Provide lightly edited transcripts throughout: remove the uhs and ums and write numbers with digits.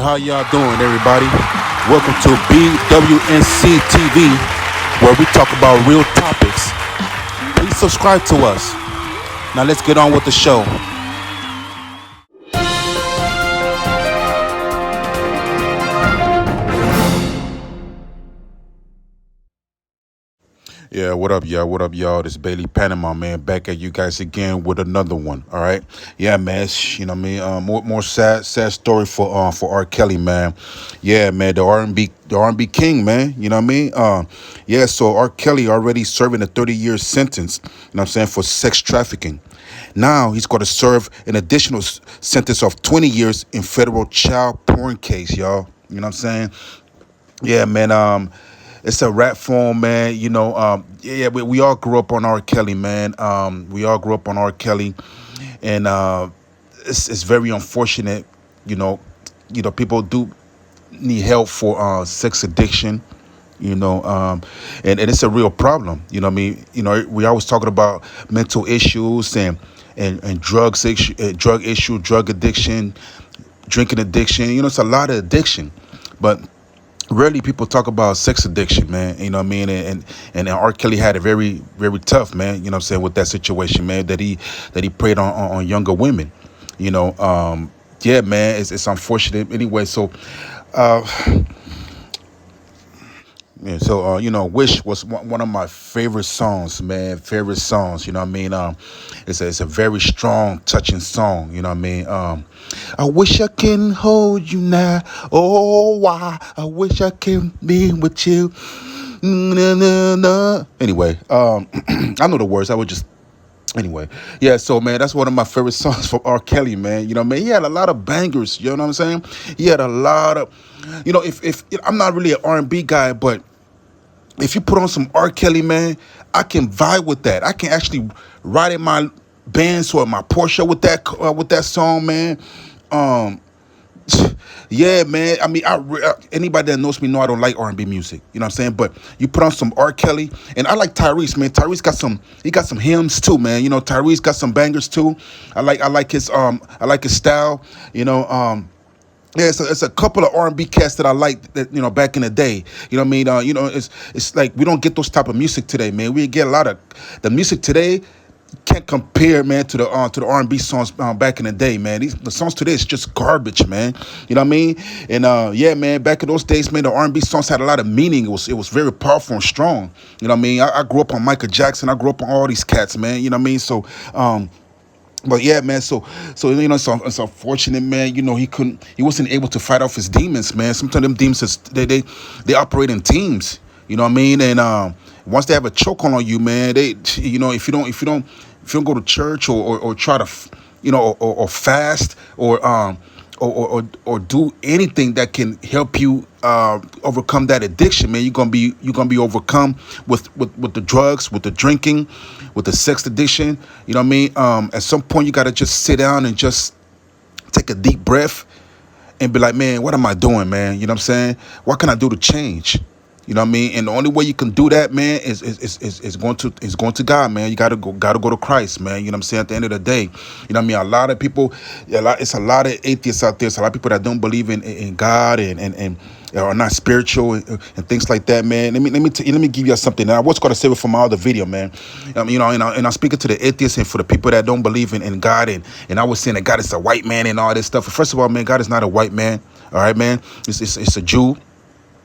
how y'all doing, everybody? Welcome to BWNC TV, where we talk about real topics. Please subscribe to us. Now let's get on with the show. Yeah, what up, y'all? What up, y'all? This is Bailey Panama, man, back at you guys again with another one. All right, yeah, man. You know what I mean? More sad story for R. Kelly, man. Yeah, man, the R&B king, man. You know what I mean? Yeah. So R. Kelly already serving a 30-year sentence. You know what I'm saying, for sex trafficking. Now he's going to serve an additional sentence of 20 years in federal child porn case, y'all. You know what I'm saying? Yeah, man. It's a rap form, man. Yeah, we all grew up on R. Kelly, man. We all grew up on R. Kelly, and it's very unfortunate. You know, people do need help for sex addiction. And it's a real problem. You know what I mean? We always talking about mental issues and drug issue, drug addiction, drinking addiction. It's a lot of addiction, but rarely people talk about sex addiction, man. You know what I mean? And R. Kelly had it very, very tough, man. You know what I'm saying, with that situation, man, that he preyed on younger women. Yeah, man, it's unfortunate anyway. So yeah, so "Wish" was one of my favorite songs, man. Favorite songs, you know what I mean? It's a very strong, touching song, you know what I mean? I wish I can hold you now. Oh, why? I wish I can be with you. Na, na, na. Anyway, I know the words. I would just Anyway, yeah, so man, that's one of my favorite songs from R. Kelly, man. You know, man, he had a lot of bangers. You know what I'm saying? He had a lot of, if I'm not really an R&B guy, but if you put on some R. Kelly, man, I can vibe with that. I can actually ride in my Benz or my Porsche with that song, man. Um, yeah, man. I mean, anybody that knows me know I don't like R&B music. You know what I'm saying? But you put on some R. Kelly, and I like Tyrese, man. Tyrese got some hymns too, man. Tyrese got some bangers too. I like his style. Yeah, it's a couple of R&B cats that I liked that back in the day. You know what I mean? It's like we don't get those type of music today, man. We get a lot of the music today. Can't compare, man, to the R&B songs back in the day, man. The songs today is just garbage, man. You know what I mean? And yeah, man, back in those days, man, the R&B songs had a lot of meaning. It was very powerful and strong. You know what I mean? I grew up on Michael Jackson. I grew up on all these cats, man. You know what I mean? So but yeah, man. So it's unfortunate, man. He wasn't able to fight off his demons, man. Sometimes them demons they operate in teams. You know what I mean? And once they have a chokehold on you, man, if you don't go to church or try to or fast or do anything that can help you overcome that addiction, man, you're gonna be overcome with the drugs, with the drinking, with the sex addiction. You know what I mean? At some point, you gotta just sit down and just take a deep breath and be like, man, what am I doing, man? You know what I'm saying? What can I do to change? You know what I mean? And the only way you can do that, man, is going to God, man. You gotta go to Christ, man. You know what I'm saying? At the end of the day, you know what I mean? A lot of people, it's a lot of atheists out there. It's a lot of people that don't believe in God and are not spiritual and things like that, man. Let me give you something. And I was going to save it for my other video, man. And I'm speaking to the atheists and for the people that don't believe in God, and I was saying that God is a white man and all this stuff. First of all, man, God is not a white man. All right, man. It's a Jew.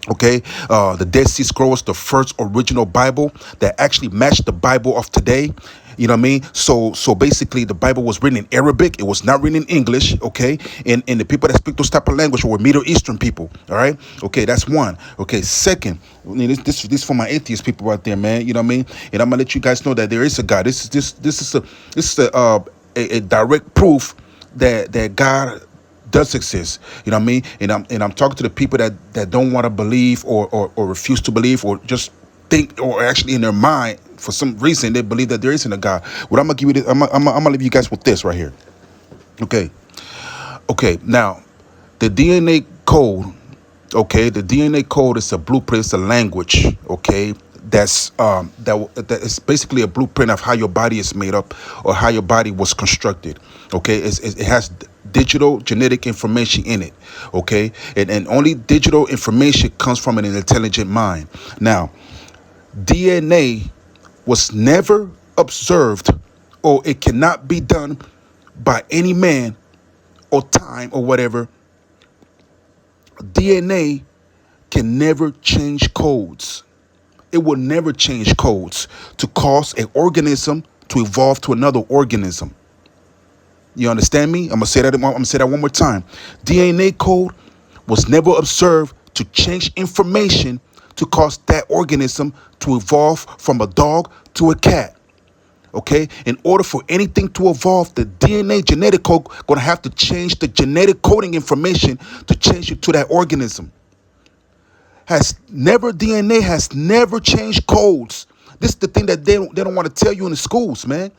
Okay, the Dead Sea Scrolls, the first original Bible that actually matched the Bible of today. You know what I mean? So basically, the Bible was written in Arabic. It was not written in English. Okay, and the people that speak those type of language were Middle Eastern people. All right. Okay, that's one. Okay, second, this for my atheist people out there, man. You know what I mean? And I'm gonna let you guys know that there is a God. This is a direct proof that God does exist. You know what I mean? And I'm talking to the people that don't want to believe or refuse to believe or just think, or actually in their mind for some reason they believe that there isn't a God. What I'm gonna give you this, I'm gonna leave you guys with this right here. Okay. Now, the DNA code. Okay, the DNA code is a blueprint. It's a language. Okay, that is basically a blueprint of how your body is made up or how your body was constructed. Okay, it has digital genetic information in it. Okay, and only digital information comes from an intelligent mind. Now, DNA was never observed, or it cannot be done by any man or time or whatever. DNA can never change codes. It will never change codes to cause an organism to evolve to another organism. You understand me? I'm gonna say that. I'm gonna say that one more time. DNA code was never observed to change information to cause that organism to evolve from a dog to a cat. Okay? In order for anything to evolve, the DNA genetic code gonna have to change the genetic coding information to change it to that organism. DNA has never changed codes. This is the thing that they don't want to tell you in the schools, man.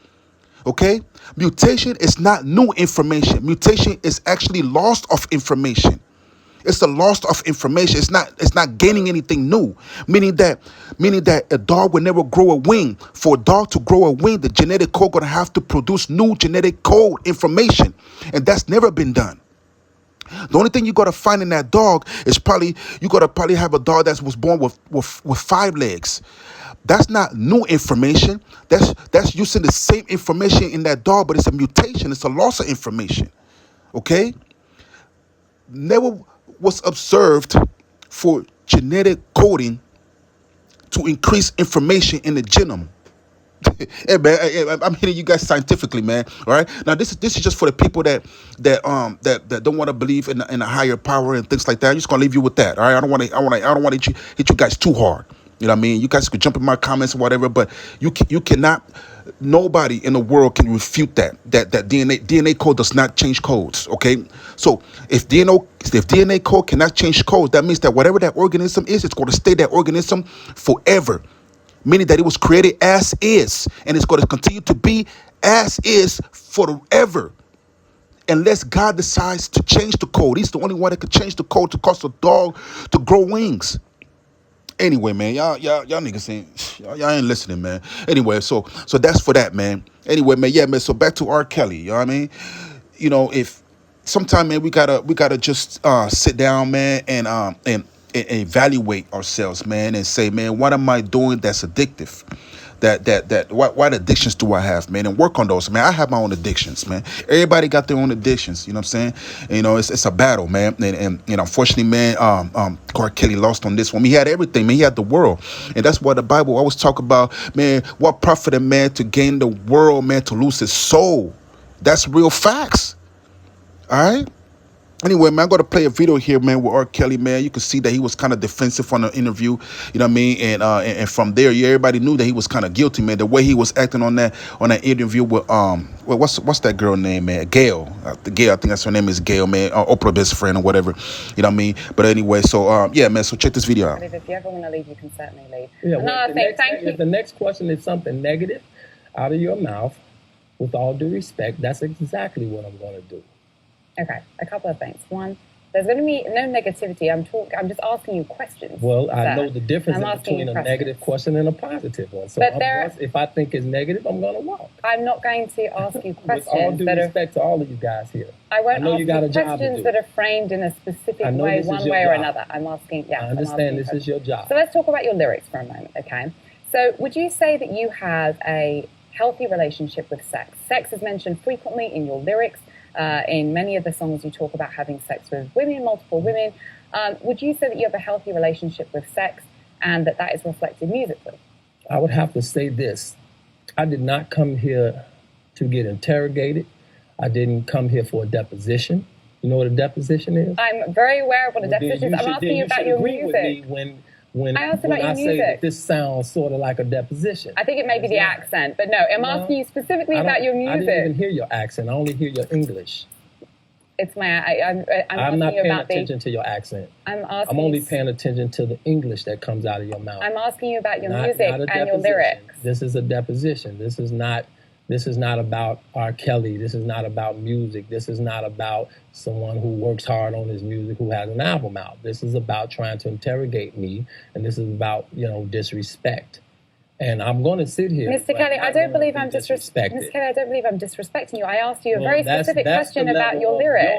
Okay? Mutation is not new information. Mutation is actually loss of information. It's the loss of information. It's not gaining anything new. Meaning that a dog will never grow a wing. For a dog to grow a wing, the genetic code gonna have to produce new genetic code information. And that's never been done. The only thing you gotta find in that dog is you gotta probably have a dog that was born with 5 legs. That's not new information. That's using the same information in that dog, but it's a mutation. It's a loss of information. Okay? Never was observed for genetic coding to increase information in the genome. Hey man, I'm hitting you guys scientifically, man. All right. Now this is just for the people that don't want to believe in a higher power and things like that. I'm just gonna leave you with that. All right. I don't want to hit you guys too hard. You know what I mean? You guys could jump in my comments or whatever, but you cannot. Nobody in the world can refute that DNA code does not change codes. Okay. So if DNA code cannot change codes, that means that whatever that organism is, it's going to stay that organism forever. Meaning that it was created as is, and it's going to continue to be as is forever, unless God decides to change the code. He's the only one that can change the code to cause a dog to grow wings. Anyway, man, y'all niggas ain't listening, man. Anyway, so that's for that, man. Anyway, man, yeah, man. So back to R. Kelly. You know what I mean? You know, if sometime, man, we gotta just sit down, man, and evaluate ourselves, man, and say, man, what am I doing that's addictive? What addictions do I have, man? And work on those, man. I have my own addictions, man. Everybody got their own addictions, you know what I'm saying? And, you know, it's a battle, man. And you know, unfortunately, man, R. Kelly lost on this one. He had everything, man. He had the world. And that's what the Bible always talk about, man. What profit a man to gain the world, man, to lose his soul? That's real facts. All right? Anyway, man, I'm going to play a video here, man, with R. Kelly, man. You can see that he was kind of defensive on the interview, you know what I mean? And from there, yeah, everybody knew that he was kind of guilty, man. The way he was acting on that interview with, what's that girl name, man? Gail. Gail, I think that's her name is Gail, man. Oprah best friend or whatever, you know what I mean? But anyway, so, yeah, man, so check this video out. If you ever want to leave, you can certainly leave. Yeah, if the next question is something negative out of your mouth, with all due respect, that's exactly what I'm going to do. Okay, a couple of things. One, there's going to be no negativity. I'm just asking you questions. Well, I know the difference between a negative question and a positive one. So if I think it's negative, I'm going to walk. I'm not going to ask you questions. With all due respect to all of you guys here. I won't ask you questions that are framed in a specific way, one way or another. I'm asking, yeah. I understand this is your job. So let's talk about your lyrics for a moment, okay? So would you say that you have a healthy relationship with sex? Sex is mentioned frequently in your lyrics. In many of the songs you talk about having sex with women, multiple women. Would you say that you have a healthy relationship with sex and that is reflected musically? I would have to say this. I did not come here to get interrogated. I didn't come here for a deposition. You know what a deposition is? I'm very aware of what a deposition is. I'm asking you about your music. When I say that this sounds sort of like a deposition. I think it may be the accent, but no, I'm asking you specifically about your music. I didn't even hear your accent. I only hear your English. It's I'm not paying attention to your accent. I'm only paying attention to the English that comes out of your mouth. I'm asking you about your music and your lyrics. This is a deposition. This is not about R. Kelly. This is not about music. This is not about someone who works hard on his music who has an album out. This is about trying to interrogate me, and this is about, disrespect. And I'm going to sit here. Mr. but Kelly, I not don't gonna believe be I'm disrespecting. Ms. disrespected. Kelly, I don't believe I'm disrespecting you. I asked you a Well, very that's specific the question about level your of lyrics.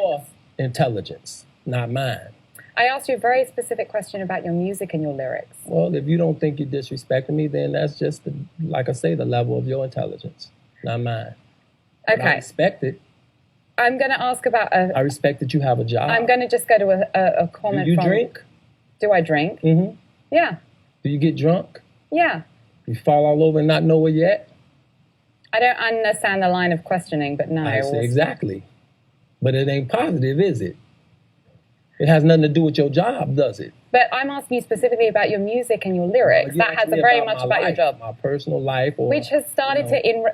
your intelligence, not mine. I asked you a very specific question about your music and your lyrics. Well, if you don't think you're disrespecting me, then that's just, like I say, the level of your intelligence, not mine. But I Okay. respect it. I'm going to ask about I respect that you have a job. I'm going to just go to a Do comment you from... drink? Do I drink? Mm-hmm. Yeah. Do you get drunk? Yeah. You fall all over and not know where you're at? I don't understand the line of questioning, but no. I say exactly. But it ain't positive, is it? It has nothing to do with your job, does it? But I'm asking you specifically about your music and your lyrics. You that asked has me very about much my about your life, job. my personal life, or, Which has started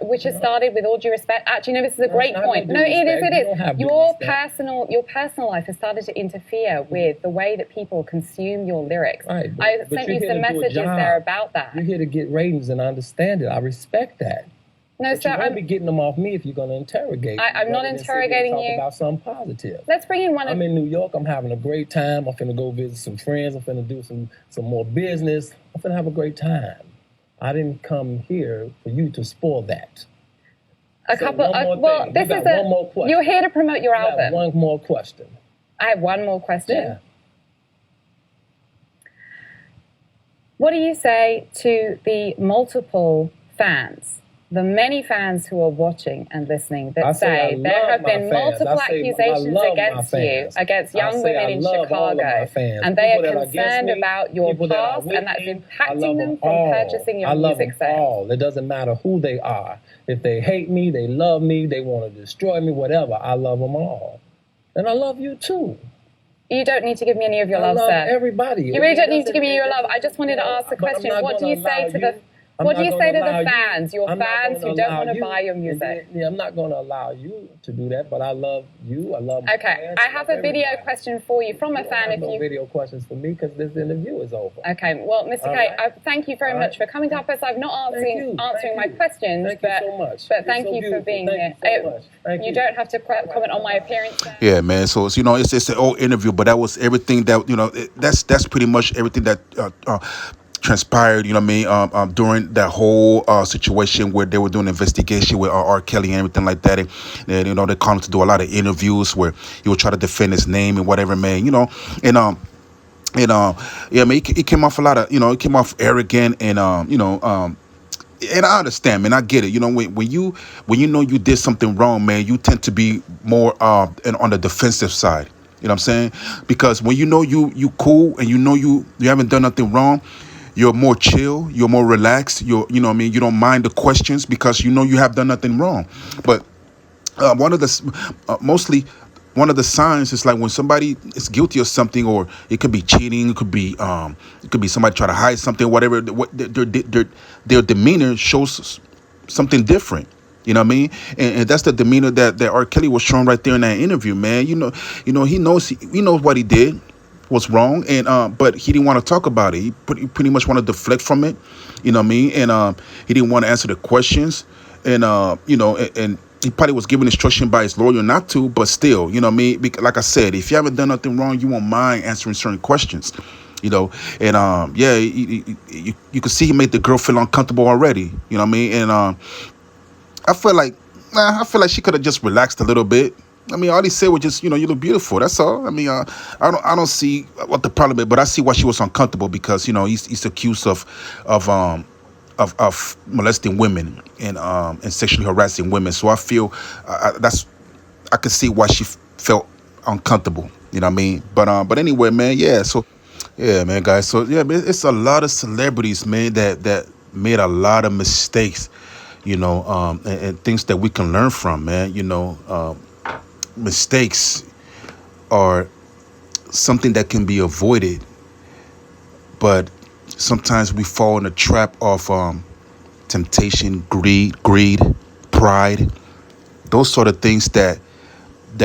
which has started with all due respect. Actually, no, this is a great not point. with No, due it is, respect. You it don't have is. due Your personal life has started to interfere with the way that people consume your lyrics. Right, but- I but sent you're you here some to do a messages job. there about that. You're here to get ratings and I understand it. I respect that. No, But sir, you won't be getting them off me if you're going to interrogate. I'm me, not rather than sit here and interrogating talk you. about something positive. let's bring in one of I'm in New York. I'm having a great time. I'm finna go visit some friends. I'm finna do some more business. I'm finna have a great time. I didn't come here for you to spoil that. a So couple. one more Well, thing. this You is got one more question. You're here to promote your I have album. one more question. I have one more question. Yeah. What do you say to the multiple fans, the many fans who are watching and listening that I say I there love have my been fans. multiple I say I accusations love my against you, fans. against I young say women I in love all of Chicago, my fans. and they People are that are against concerned me, about your people that are past, with and that's me, I impacting love them them from all. purchasing your I love music them sales. all. It doesn't matter who they are. If they hate me, they love me, they want to destroy me, whatever. I love them all. And I love you too. You don't need to give me any of your love, I love sir. everybody. You really don't need to give me your love. I just wanted to ask the But I'm question: not what do you gonna say allow to the you- I'm what do not you say to gonna the allow you- fans, your I'm not fans gonna who don't allow want to you- buy your music? Yeah, I'm not going to allow you to do that, but I love you. I love my Okay, fans. I have a video everybody. question for you from a You don't fan. have If no you video questions for me because this interview is over. Okay, well, Mr. All K, right. thank you very All much right. for coming to our post. I'm not Thank you. answering my Thank you. questions, Thank you but so much. but You're thank so you for beautiful. being Thank here. you so much. Thank You you. don't have to comment on my appearance. Yeah, man. So it's, it's an old interview, but that was everything that that's pretty much everything that transpired. You know what I mean? During that whole situation where they were doing an investigation with R. Kelly and everything like that, and they called him to do a lot of interviews where he would try to defend his name and whatever, man. And yeah, man, he came off a lot of, he came off arrogant and and I understand, man. I get it. When you know you did something wrong, man, you tend to be more on the defensive side. You know what I'm saying? Because when you know you cool and you know you haven't done nothing wrong, you're more chill, you're more relaxed. You know what I mean? You don't mind the questions because you know you have done nothing wrong. But mostly one of the signs is like when somebody is guilty of something, or it could be cheating, it could be somebody trying to hide something, whatever. What their demeanor shows something different. You know what I mean? And that's the demeanor that R. Kelly was showing right there in that interview, man. He knows what he did was wrong, and but he didn't want to talk about it. He pretty much wanted to deflect from it. You know what I mean? And he didn't want to answer the questions, and and he probably was given instruction by his lawyer not to, but still, you know what I mean? Like I said, if you haven't done nothing wrong, you won't mind answering certain questions, and yeah, you could see he made the girl feel uncomfortable already, you know what I mean? And I feel like she could have just relaxed a little bit. I mean, all he said was just, you look beautiful. That's all. I mean, I don't see what the problem is, but I see why she was uncomfortable because, he's accused of molesting women and sexually harassing women. So I feel I could see why she felt uncomfortable. You know what I mean? But anyway, man, yeah. So yeah, man, guys. So yeah, man, it's a lot of celebrities, man, that made a lot of mistakes. And things that we can learn from, man. Mistakes are something that can be avoided, but sometimes we fall in the trap of temptation, greed, pride, those sort of things that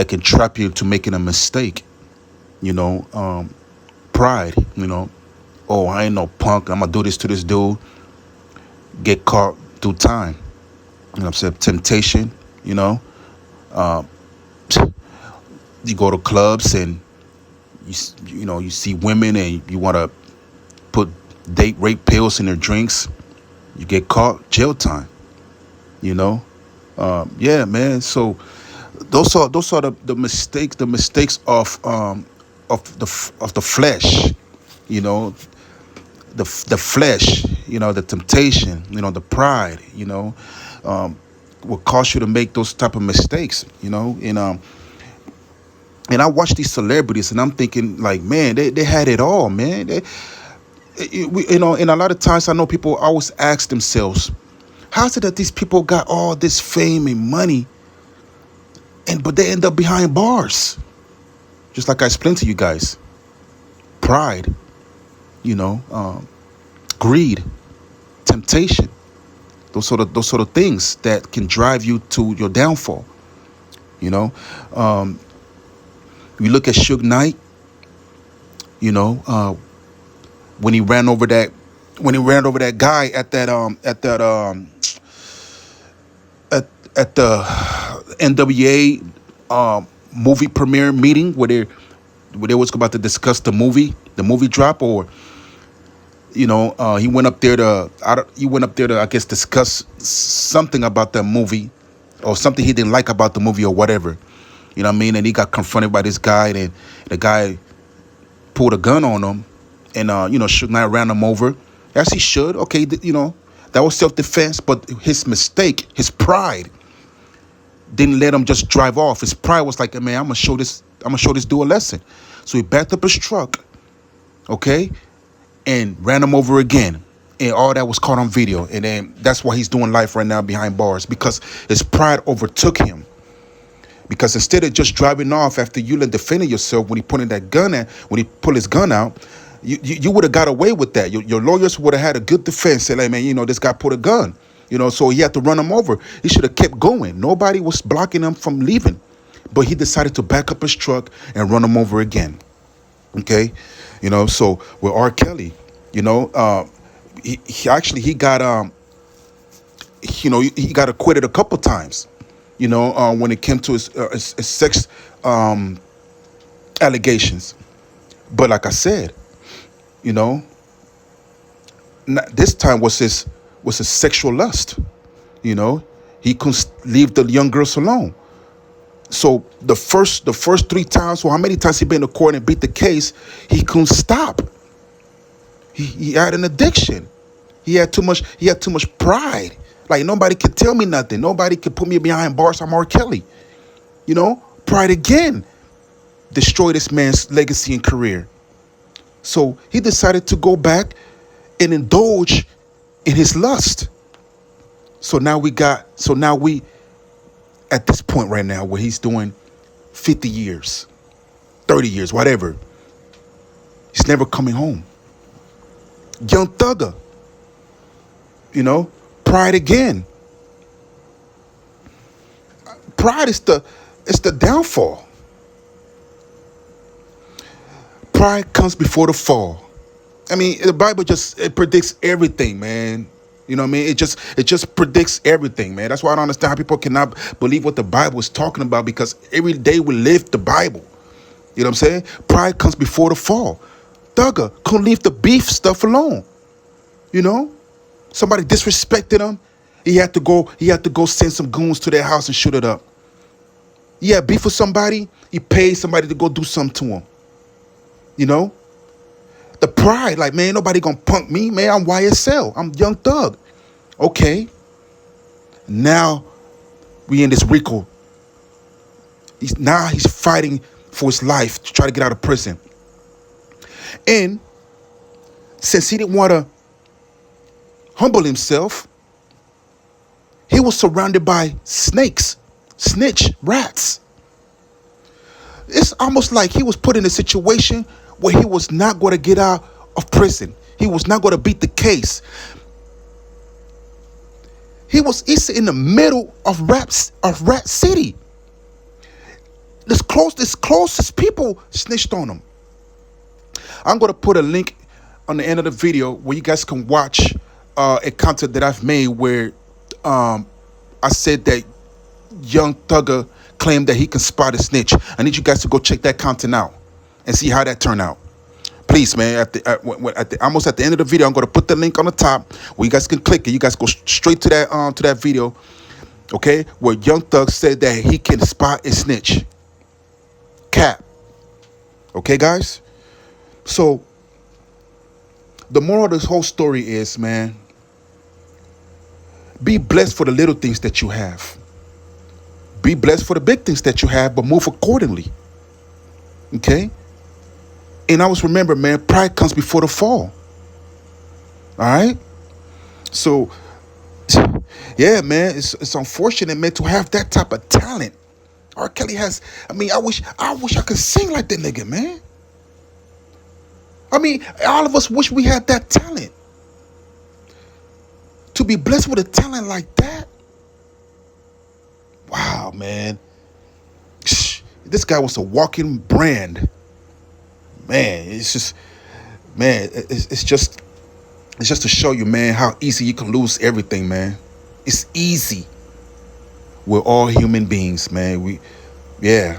can trap you into making a mistake. Pride. Oh, I ain't no punk. I'm gonna do this to this dude. Get caught, do time. You know what I'm saying? Temptation. You go to clubs and you see women and you want to put date rape pills in their drinks. You get caught, jail time. You know, yeah, man. So those are the mistakes of the flesh. You know, the flesh. You know, the temptation. You know, the pride. You know, will cause you to make those type of mistakes. You know, and I watch these celebrities, and I'm thinking like, man, they had it all, man. You know, and a lot of times I know people always ask themselves, how is it that these people got all this fame and money, but they end up behind bars? Just like I explained to you guys, pride, you know, greed, temptation, those sort of things that can drive you to your downfall. You know, you look at Suge Knight. You know, when he ran over that guy at the NWA movie premiere meeting where they was about to discuss the movie drop, or you know, he went up there to I guess discuss something about the movie, or something he didn't like about the movie or whatever. You know what I mean? And he got confronted by this guy, and the guy pulled a gun on him, and you know, Suge Knight ran him over, as he should. Okay, you know, that was self-defense, but his mistake, his pride, didn't let him just drive off. His pride was like, man, I'm gonna show this dude a lesson. So he backed up his truck, okay, and ran him over again. And all that was caught on video. And then that's why he's doing life right now behind bars, because his pride overtook him. Because instead of just driving off after you defending yourself, when he pulled his gun out, you would have got away with that. Your lawyers would have had a good defense. Say, like, man, you know, this guy pulled a gun. You know, so he had to run him over. He should have kept going. Nobody was blocking him from leaving. But he decided to back up his truck and run him over again. Okay? You know, so with R. Kelly, you know, he got you know, he got acquitted a couple times. You know, when it came to his sex allegations. But like I said, you know, this time was his sexual lust. You know, he couldn't leave the young girls alone. So the first 3 times, or how many times he been to court and beat the case, he couldn't stop. He had an addiction. He had too much pride. Like, nobody could tell me nothing. Nobody could put me behind bars. I'm R. Kelly. You know, pride again destroyed this man's legacy and career. So he decided to go back and indulge in his lust. So now we at this point right now where he's doing 50 years, 30 years, whatever. He's never coming home. Young Thugger. You know, pride again. Pride is the downfall. Pride comes before the fall. I mean, the Bible it predicts everything, man. You know what I mean? It just predicts everything, man. That's why I don't understand how people cannot believe what the Bible is talking about, because every day we live the Bible. You know what I'm saying? Pride comes before the fall. Thugger couldn't leave the beef stuff alone. You know? Somebody disrespected him. He had to go send some goons to their house and shoot it up. He had beef with somebody. He paid somebody to go do something to him. You know? The pride, like, man, nobody gonna punk me, man. I'm YSL. I'm Young Thug. Okay. Now we in this RICO. He's fighting for his life to try to get out of prison. And since he didn't want to humble himself, he was surrounded by snakes, rats. It's almost like he was put in a situation where he was not going to get out of prison. He was not going to beat the case. He's in the middle of Rat City. This closest people snitched on him. I'm going to put a link on the end of the video where you guys can watch a content that I've made where I said that Young Thugger claimed that he can spot a snitch. I need you guys to go check that content out and see how that turned out. please, man, almost at the end of the video, I'm going to put the link on the top where you guys can click it. You guys go straight to that video, okay, where Young Thug said that he can spot a snitch. Cap. Okay, guys? So, the moral of this whole story is, man, be blessed for the little things that you have. Be blessed for the big things that you have, but move accordingly. Okay? And always remember, man, pride comes before the fall. All right? So, yeah, man, it's unfortunate, man, to have that type of talent. R. Kelly has, I mean, I wish I could sing like that nigga, man. I mean, all of us wish we had that talent. To be blessed with a talent like that? Wow, man. This guy was a walking brand. Man, it's just to show you, man, how easy you can lose everything, man. It's easy. We're all human beings, man. Yeah.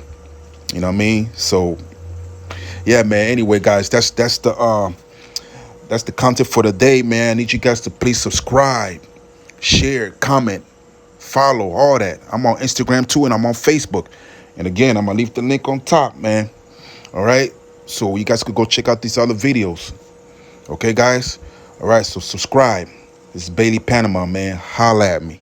You know what I mean? So, yeah, man. Anyway, guys, that's the content for the day, man. I need you guys to please subscribe, share, comment, follow, all that. I'm on Instagram too, and I'm on Facebook. And again, I'm gonna leave the link on top, man. All right. So you guys could go check out these other videos. Okay, guys? All right, so subscribe. This is Bailey Panama, man. Holla at me.